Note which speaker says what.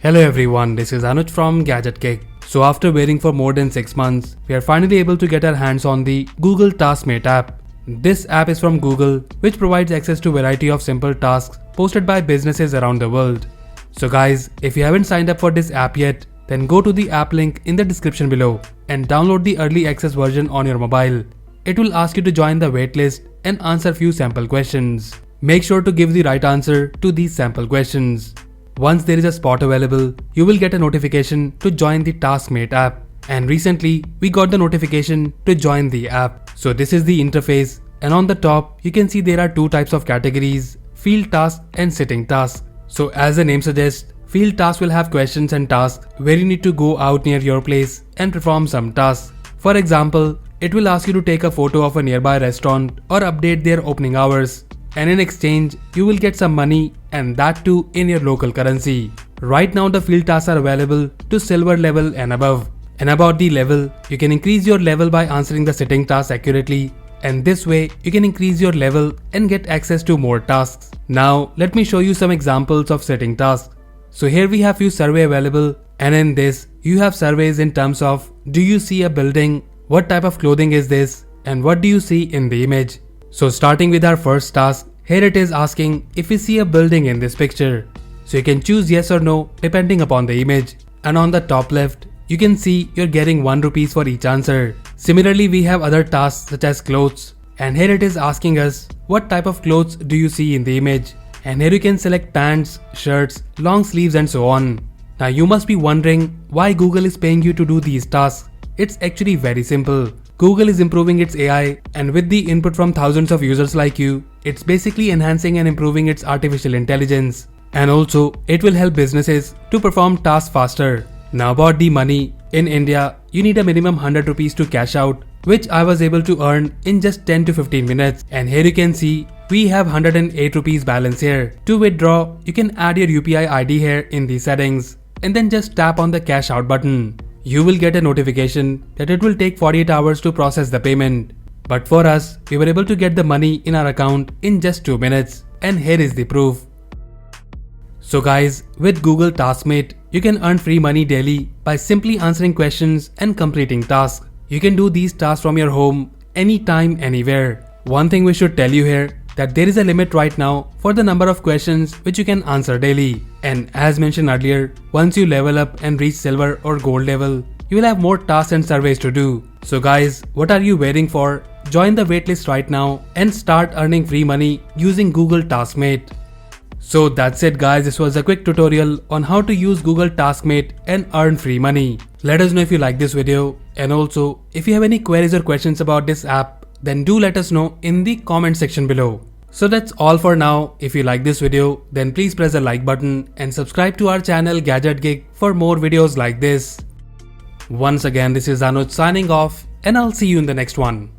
Speaker 1: Hello everyone, this is Anuj from Gadgetgig. So after waiting for more than 6 months, we are finally able to get our hands on the Google Taskmate app. This app is from Google, which provides access to a variety of simple tasks posted by businesses around the world. So guys, if you haven't signed up for this app yet, then go to the app link in the description below and download the early access version on your mobile. It will ask you to join the waitlist and answer few sample questions. Make sure to give the right answer to these sample questions. Once there is a spot available, you will get a notification to join the Taskmate app. And recently, we got the notification to join the app. So this is the interface, and on the top, you can see there are two types of categories, field task and sitting task. So as the name suggests, field task will have questions and tasks where you need to go out near your place and perform some tasks. For example, it will ask you to take a photo of a nearby restaurant or update their opening hours. And in exchange, you will get some money, and that too in your local currency. Right now the field tasks are available to silver level and above. And about the level, you can increase your level by answering the sitting tasks accurately, and this way you can increase your level and get access to more tasks. Now let me show you some examples of sitting tasks. So here we have few survey available, and in this you have surveys in terms of do you see a building, what type of clothing is this, and what do you see in the image. So starting with our first task, here it is asking if we see a building in this picture. So you can choose yes or no depending upon the image. And on the top left, you can see you're getting 1 rupees for each answer. Similarly, we have other tasks such as clothes. And here it is asking us what type of clothes do you see in the image. And here you can select pants, shirts, long sleeves and so on. Now you must be wondering why Google is paying you to do these tasks. It's actually very simple. Google is improving its AI, and with the input from thousands of users like you, it's basically enhancing and improving its artificial intelligence. And also, it will help businesses to perform tasks faster. Now about the money, in India, you need a minimum 100 rupees to cash out, which I was able to earn in just 10 to 15 minutes. And here you can see, we have 108 rupees balance here. To withdraw, you can add your UPI ID here in the settings, and then just tap on the cash out button. You will get a notification that it will take 48 hours to process the payment. But for us, we were able to get the money in our account in just 2 minutes. And here is the proof. So guys, with Google Taskmate, you can earn free money daily by simply answering questions and completing tasks. You can do these tasks from your home, anytime, anywhere. One thing we should tell you here, that there is a limit right now for the number of questions which you can answer daily. And as mentioned earlier, once you level up and reach silver or gold level, you will have more tasks and surveys to do. So guys, what are you waiting for? Join the waitlist right now and start earning free money using Google Taskmate. So that's it guys, this was a quick tutorial on how to use Google Taskmate and earn free money. Let us know if you like this video, and also if you have any queries or questions about this app, then do let us know in the comment section below. So that's all for now. If you like this video, then please press the like button and subscribe to our channel GadgetGig for more videos like this. Once again, this is Anuj signing off, and I'll see you in the next one.